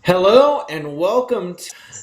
Hello and welcome.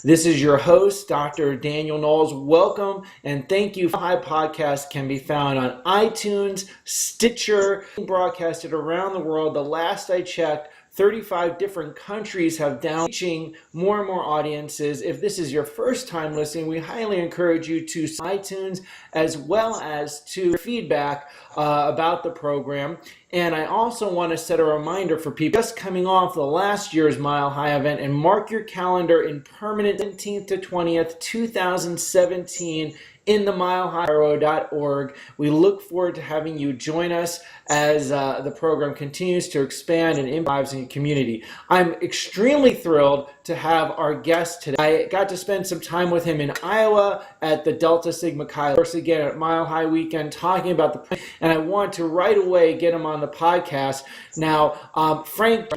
This is your host, Dr. Daniel Knowles. Welcome and thank you. High Podcast can be found on iTunes, Stitcher, broadcasted around the world. The last I checked, 35 different countries have reaching more and more audiences. If this is your first time listening, we highly encourage you to iTunes as well as to feedback about the program. And I also want to set a reminder for people just coming off the last year's Mile High event and mark your calendar in permanent 17th to 20th, 2017 in the milehigh.org. We look forward to having you join us as the program continues to expand and impact lives in the community. I'm extremely thrilled to have our guest today. I got to spend some time with him in Iowa at the Delta Sigma Chi, first again at Mile High weekend, talking about the, and I want to right away get him on the podcast. Now, Frank,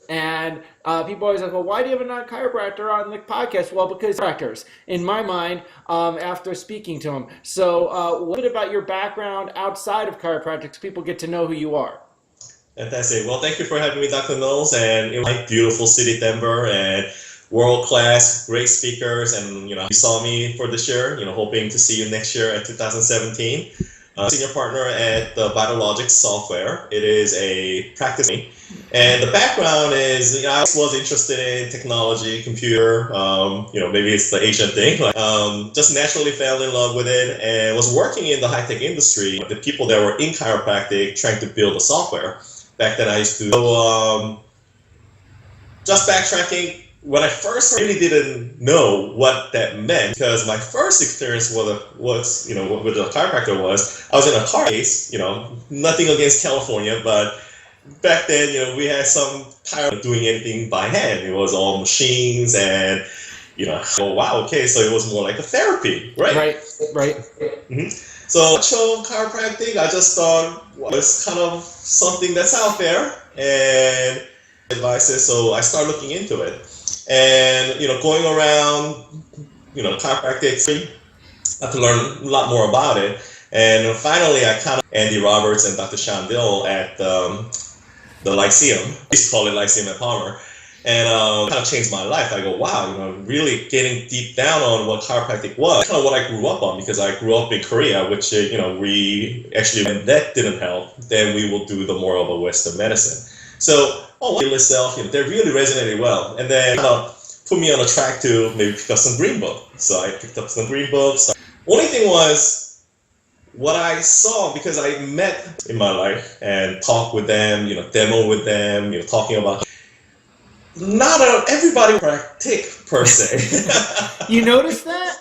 and people always ask, well, why do you have a non-chiropractor on the podcast? Well, because chiropractors, in my mind, after speaking to him. So what about your background outside of chiropractic so people get to know who you are? Fantastic. Well, thank you for having me, Dr. Knowles, and in my beautiful city, Denver, and world-class, great speakers. And, you saw me for this year, hoping to see you next year at 2017. Senior partner at the Vitalogics software. It is a practice. And the background is, I was interested in technology, computer, maybe it's the Asian thing. Just naturally fell in love with it and was working in the high-tech industry. The people that were in chiropractic trying to build the software. Back then I used to, just backtracking, when I first really didn't know what that meant, because my first experience with a chiropractor was, I was in a car case, nothing against California, but back then, we had some chiropractor doing anything by hand. It was all machines and, oh wow, okay, so it was more like a therapy, right? Right. Mm-hmm. So chiropractic, I just thought was kind of something that's out there and advices, so I started looking into it. And, going around, chiropractic, I had to learn a lot more about it. And finally, I kind of Andy Roberts and Dr. Shandil at the Lyceum. We used to call it Lyceum at Palmer. And kind of changed my life. I go, wow, really getting deep down on what chiropractic was. Kind of what I grew up on, because I grew up in Korea, which, we actually, when that didn't help, then we will do the more of a Western medicine. So, itself, that really resonated well. And then put me on a track to maybe pick up some green book. So I picked up some green books. Only thing was, what I saw, because I met in my life and talked with them, demo with them, talking about, not everybody practice per se. You noticed that?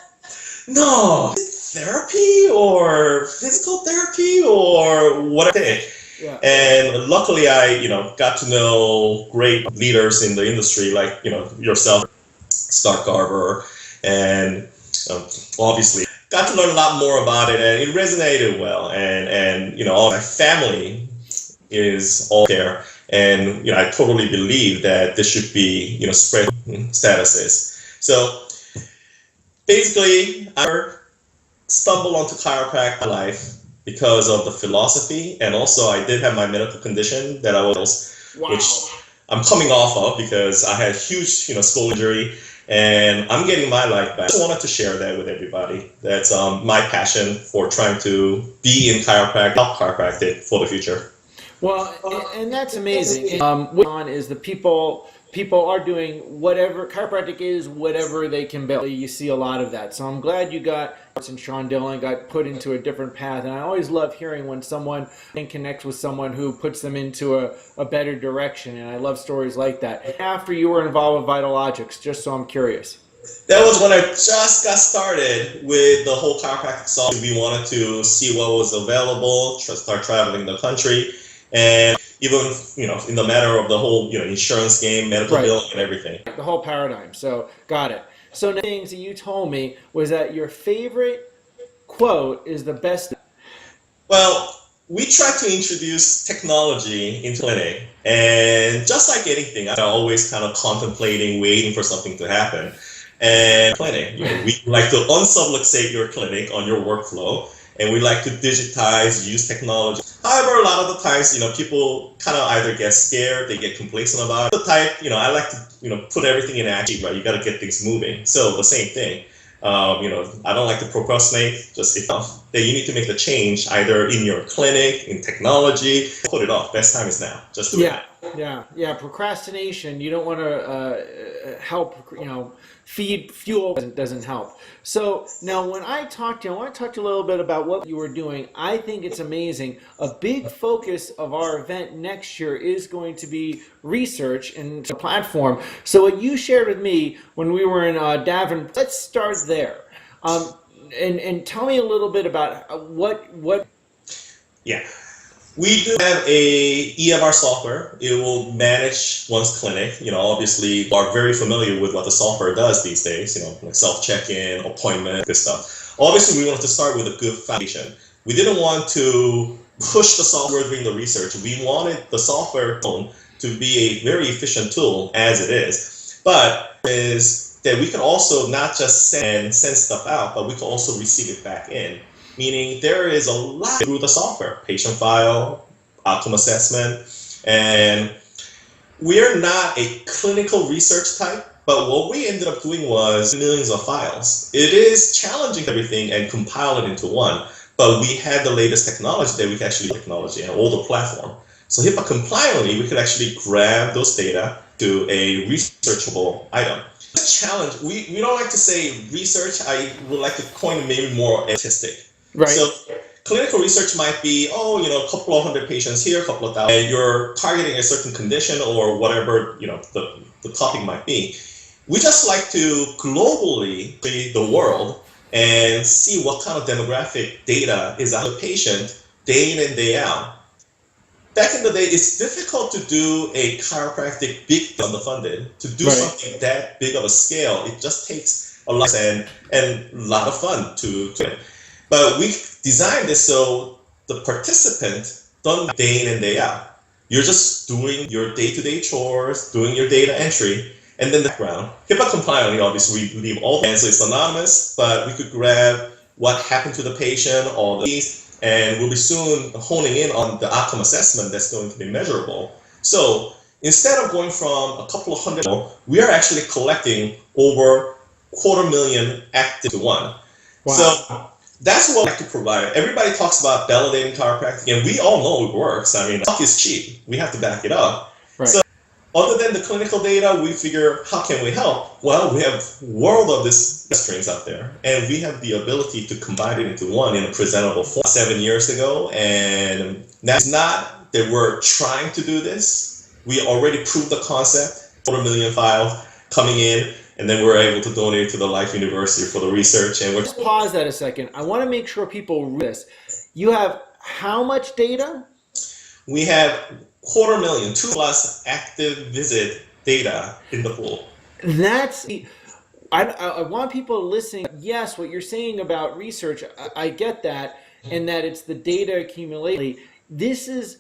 No. Therapy or physical therapy or whatever. Yeah. And luckily I, got to know great leaders in the industry like, yourself, Stark Garber, and obviously got to learn a lot more about it, and it resonated well. And all my family is all there. And, I totally believe that this should be, spread statuses. So basically, I stumbled onto chiropractic life because of the philosophy, and also I did have my medical condition that I was, which I'm coming off of because I had huge, skull injury, and I'm getting my life back. I just wanted to share that with everybody. That's my passion for trying to be in chiropractic, help chiropractic for the future. Well, and that's amazing. What on is the people are doing whatever chiropractic is, whatever they can build. You see a lot of that. So I'm glad you got and Sean Dillon got put into a different path. And I always love hearing when someone connects with someone who puts them into a better direction. And I love stories like that. After you were involved with Vitalogics, just so I'm curious. That was when I just got started with the whole chiropractic software. We wanted to see what was available, start traveling the country. And even, in the matter of the whole, insurance game, medical bill, and everything. The whole paradigm. So, got it. So, the things that you told me was that your favorite quote is the best. Well, we try to introduce technology into clinic. And just like anything, I'm always kind of contemplating, waiting for something to happen. And clinic, we like to unsubluxate your clinic on your workflow. and we like to digitize, use technology. However, a lot of the times, people kind of either get scared, they get complacent about it. The type, I like to, put everything in action, right? You got to get things moving. So the same thing. I don't like to procrastinate. Just that you need to make the change either in your clinic, in technology. Put it off. Best time is now. Just do it. Yeah. Procrastination. You don't want to help. Feed fuel doesn't help. So now, when I talk to you, I want to talk to you a little bit about what you were doing. I think it's amazing. A big focus of our event next year is going to be research and the platform. So what you shared with me when we were in Davenport, let's start there. And tell me a little bit about what. Yeah. We do have a EMR software. It will manage one's clinic. Obviously, you are very familiar with what the software does these days, like self-check-in, appointment, this stuff. Obviously, we wanted to start with a good foundation. We didn't want to push the software during the research. We wanted the software to be a very efficient tool as it is. But is that we can also not just send stuff out, but we can also receive it back in. Meaning there is a lot through the software, patient file, outcome assessment, and we're not a clinical research type, but what we ended up doing was millions of files. It is challenging everything and compile it into one, but we had the latest technology that we could actually technology and older platform. So HIPAA compliantly, we could actually grab those data to a researchable item. Challenge, we don't like to say research, I would like to coin maybe more artistic. Right. So clinical research might be, a couple of hundred patients here, a couple of thousand, and you're targeting a certain condition or whatever, the topic might be. We just like to globally see the world and see what kind of demographic data is on the patient day in and day out. Back in the day, it's difficult to do a chiropractic big underfunded. To do something that big of a scale, it just takes a lot and a lot of fun to it. But we designed this so the participant doesn't day in and day out. You're just doing your day-to-day chores, doing your data entry, and then the background. HIPAA compliantly, obviously, we leave all the answers. It's anonymous, but we could grab what happened to the patient, all the things, and we'll be soon honing in on the outcome assessment that's going to be measurable. So instead of going from a couple of hundred, we are actually collecting over 250,000 active to one. Wow. So that's what we like to provide. Everybody talks about validating chiropractic, and we all know it works. I mean, talk is cheap. We have to back it up. Right. So other than the clinical data, we figure, how can we help? Well, we have a world of this strings out there, and we have the ability to combine it into one in a presentable form 7 years ago. And that's not that we're trying to do this. We already proved the concept, 250,000 files coming in. And then we're able to donate to the Life University for the research. And Just pause that a second. I want to make sure people read this. You have how much data? We have 250,000, 2+ active visit data in the pool. I want people listening. Yes, what you're saying about research, I get that, and that it's the data accumulation. This is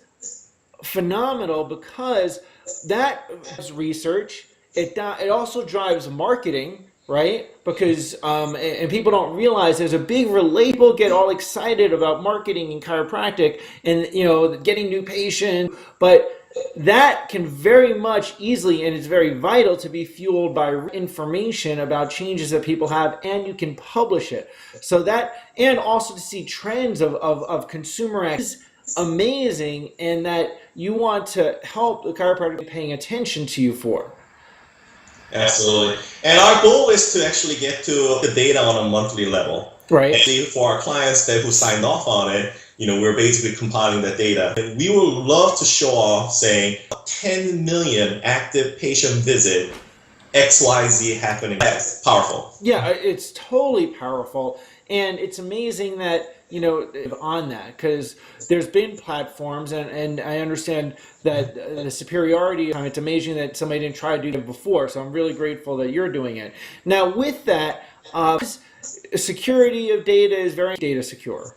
phenomenal because that is research. It also drives marketing, right? Because and people don't realize there's a big people get all excited about marketing in chiropractic and getting new patients, but that can very much easily, and it's very vital to be fueled by information about changes that people have, and you can publish it. So that, and also to see trends of consumer activity is amazing, and that you want to help the chiropractor paying attention to you for. Absolutely. And our goal is to actually get to the data on a monthly level. Right. And for our clients who signed off on it, we're basically compiling that data. And we would love to show off saying 10 million active patient visit, XYZ happening. That's powerful. Yeah, it's totally powerful. And it's amazing that, on that, because there's been platforms, and I understand that the superiority, it's amazing that somebody didn't try to do it before, so I'm really grateful that you're doing it. Now, with that, security of data is very data secure.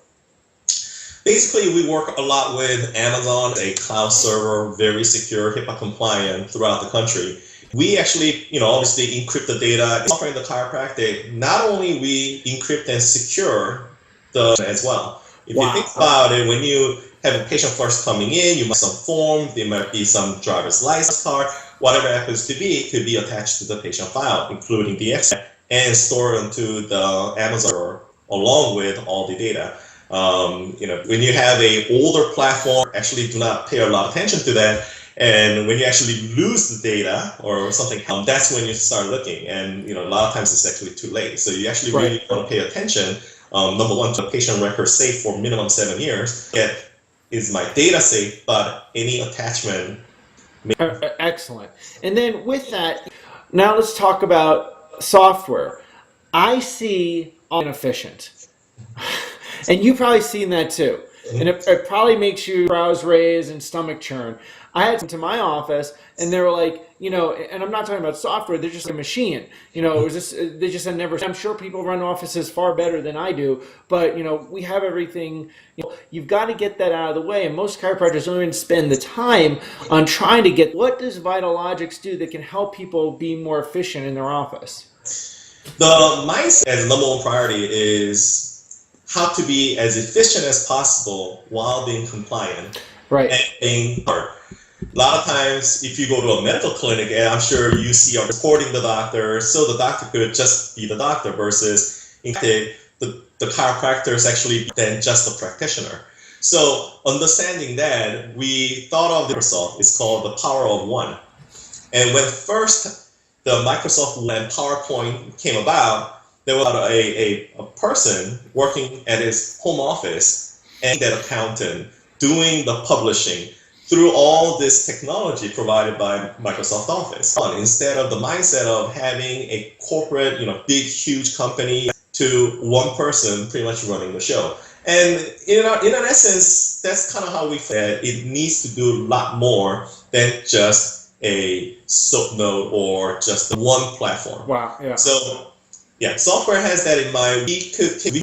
Basically, we work a lot with Amazon, a cloud server, very secure, HIPAA compliant throughout the country. We actually, obviously encrypt the data. Offering the chiropractic, not only we encrypt and secure the as well. If you think about it, when you have a patient first coming in, you might have some form, there might be some driver's license card, whatever it happens to be, could be attached to the patient file, including the X-ray, and stored onto the Amazon along with all the data. When you have a older platform, actually do not pay a lot of attention to that. And when you actually lose the data or something, that's when you start looking. And a lot of times it's actually too late. So you actually really want to pay attention. Number one, to patient record safe for minimum 7 years. Is my data safe? But any attachment. Excellent. And then with that, now let's talk about software. I see inefficient. And you've probably seen that too. And it probably makes you brows raise and stomach churn. I had come to my office and they were like, and I'm not talking about software, they're just a machine. It was just, they just had never, I'm sure people run offices far better than I do, but we have everything, you've got to get that out of the way. And most chiropractors don't even spend the time on trying to get, what does vitalogics do that can help people be more efficient in their office? The mindset as number one priority is how to be as efficient as possible while being compliant. Right. And being smart. A lot of times, if you go to a medical clinic, and I'm sure you see recording the doctor, so the doctor could just be the doctor versus the chiropractor is actually then just a practitioner. So understanding that, we thought of Microsoft, it's called the power of one. And when first the Microsoft and PowerPoint came about, there was a person working at his home office and that accountant doing the publishing through all this technology provided by Microsoft Office. Instead of the mindset of having a corporate, big, huge company to one person pretty much running the show. And in an essence, that's kind of how we feel that it needs to do a lot more than just a node or just one platform. Wow, yeah. So, yeah, software has that in mind. We could take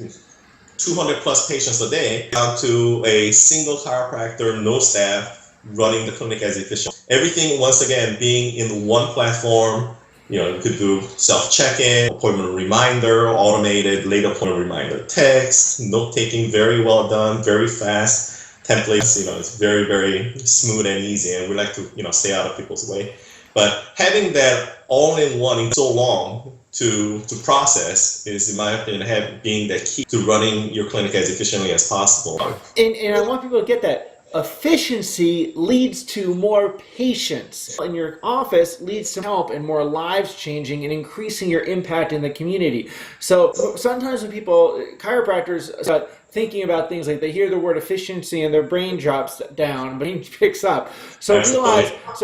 200 plus patients a day down to a single chiropractor, no staff, running the clinic as efficient. Everything, once again, being in one platform. You could do self-check-in, appointment reminder, automated late appointment reminder text, note-taking, very well done, very fast. Templates, it's very, very smooth and easy, and we like to, stay out of people's way. But having that all in one in so long to process is, in my opinion, being the key to running your clinic as efficiently as possible. And I want people to get that. Efficiency leads to more patients in your office, leads to help and more lives changing and increasing your impact in the community. So sometimes when chiropractors start thinking about things like they hear the word efficiency and their brain drops down, brain picks up. So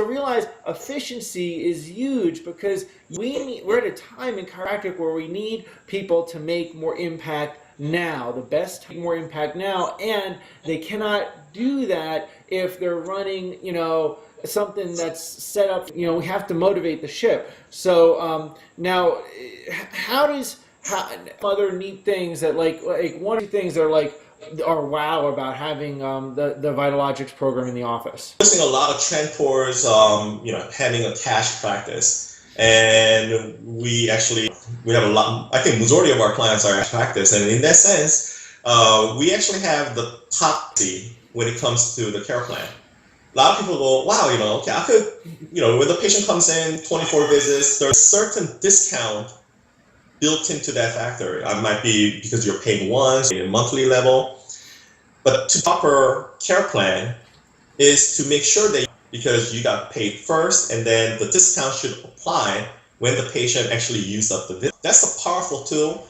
realize efficiency is huge because we're at a time in chiropractic where we need people to make more impact now, the best more impact now, and they cannot do that if they're running, something that's set up. We have to motivate the ship. So now, how other neat things that like one or two things that are wow about having the vitalogics program in the office? We're seeing a lot of trend towards having a cash practice. And we have a lot, I think majority of our clients are practice, and in that sense, we actually have the top when it comes to the care plan. A lot of people go, wow, okay, I could, when the patient comes in, 24 visits, there's a certain discount built into that factor. It might be because you're paying once, a monthly level, but to proper care plan is to make sure that because you got paid first, and then the discount should apply when the patient actually used up the visit. That's a powerful tool.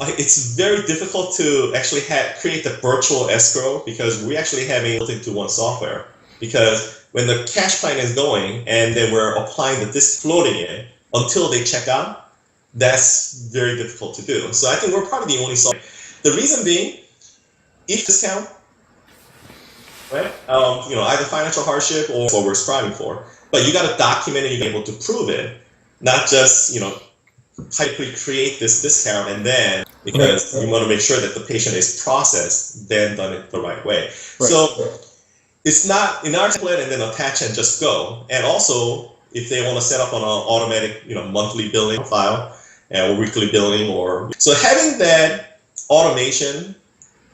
It's very difficult to actually create the virtual escrow because we actually have it built into one software. Because when the cash plan is going and then we're applying the disc floating in until they check out, that's very difficult to do. So I think we're probably the only software. The reason being, each discount, right? Either financial hardship or what we're striving for. But you got to document it and you're able to prove it, not just, typically create this discount and then, because you want to make sure that the patient is processed, then done it the right way. Right. So it's not in our template and then attach and just go. And also, if they want to set up on an automatic, monthly billing file or weekly billing, so having that automation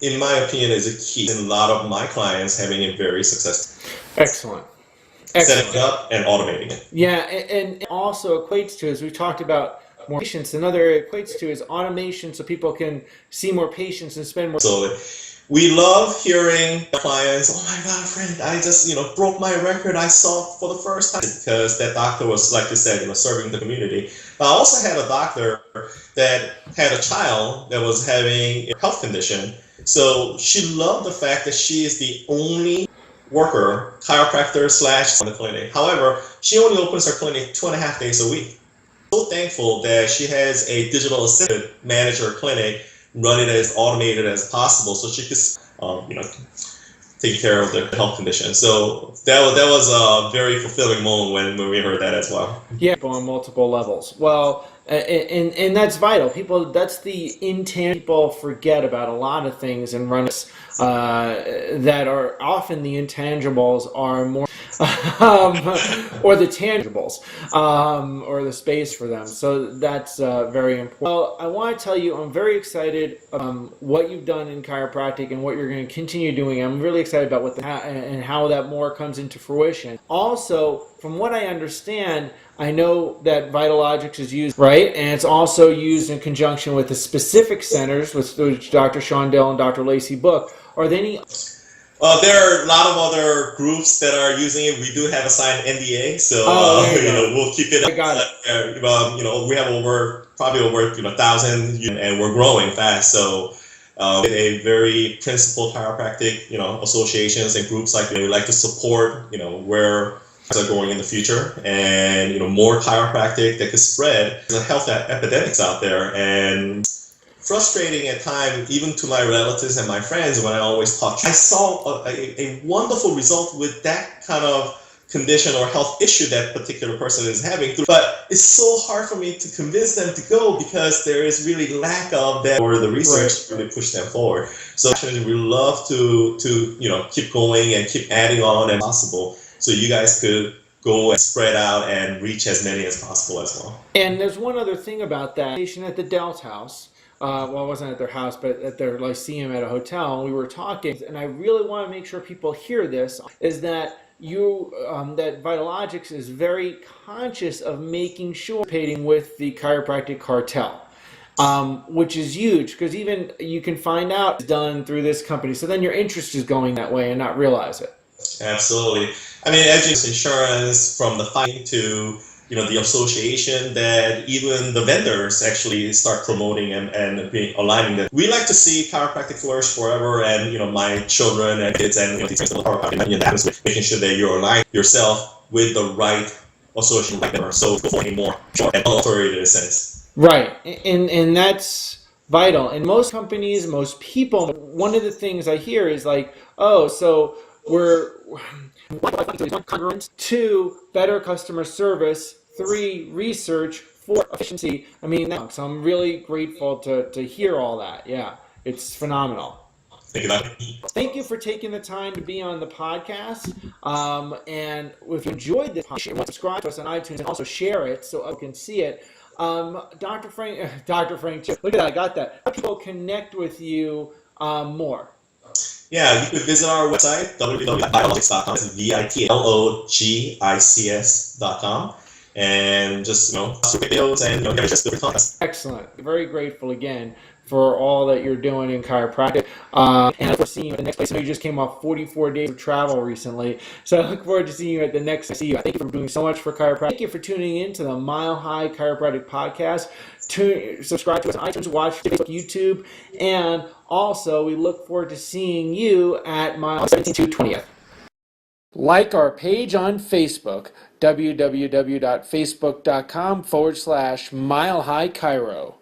in my opinion, is a key in a lot of my clients having a very successful. Excellent. Setting it up and automating it. Yeah, and also equates to, as we've talked about, more patients. Another area it equates to is automation, so people can see more patients and spend more. So we love hearing clients, oh my God, friend, I just, broke my record I saw for the first time, because that doctor was, like you said, serving the community. But I also had a doctor that had a child that was having a health condition. So she loved the fact that she is the only worker, chiropractor / in the clinic. However, she only opens her clinic 2.5 days a week. So thankful that she has a digital assistant manage her clinic, run it as automated as possible, so she could, take care of the health condition. So that was a very fulfilling moment when we heard that as well. Yeah, on multiple levels. Well, and that's vital. People, that's the intangible. People forget about a lot of things and run that are often the intangibles are more, or the tangibles, or the space for them. So that's very important. Well, I want to tell you, I'm very excited what you've done in chiropractic and what you're going to continue doing. I'm really excited about and how that more comes into fruition. Also, from what I understand, I know that Vitalogics is used, right? And it's also used in conjunction with the specific centers, which Dr. Shondell and Dr. Lacey book. Are there any? There are a lot of other groups that are using it. We do have a signed NDA, so we'll keep it. I got it. We have probably over 1,000, and we're growing fast. So a very principled chiropractic, associations and groups we like to support, where are going in the future, and more chiropractic that could spread. There's health epidemics out there, and frustrating at times, even to my relatives and my friends, when I always talk. I saw a wonderful result with that kind of condition or health issue that particular person is having, but it's so hard for me to convince them to go, because there is really lack of that, or the research to really push them forward. So actually, we love to keep going and keep adding on as possible, so you guys could go and spread out and reach as many as possible as well. And there's one other thing about that. Patient at the Dell's house. Well, I wasn't at their house, but at their lyceum at a hotel, and we were talking, and I really want to make sure people hear this, is that that Vitalogics is very conscious of making sure participating with the chiropractic cartel, which is huge, because even you can find out it's done through this company. So then your interest is going that way and not realize it. Absolutely. I mean, as insurance, from the fine to the association, that even the vendors actually start promoting and aligning them. We like to see chiropractic flourish forever, and my children and kids and chiropractic, making sure that you're aligning yourself with the right association member. So for more and authority in a sense. Right, and that's vital. And most companies, most people, one of the things I hear is like, oh, so we're 2, better customer service, 3, research, 4, efficiency. I mean, so I'm really grateful to hear all that. Yeah, it's phenomenal. Thank you for taking the time to be on the podcast. And if you enjoyed this, subscribe to us on iTunes and also share it so others can see it. Dr. Frank, look at that, I got that. How people connect with you more? Yeah, you could visit our website, www.vitalogics.com. It's vitalogics.com, and just videos and just contest. Excellent. Very grateful again for all that you're doing in chiropractic. And I look forward to seeing you at the next place. I know you just came off 44 days of travel recently, so I look forward to seeing you at the next. Thank you for doing so much for chiropractic. Thank you for tuning in to the Mile High Chiropractic Podcast. Subscribe to us on iTunes, watch Facebook, YouTube, and also we look forward to seeing you at Mile 17 to 20th. Like our page on Facebook, www.facebook.com/Mile High Chiro.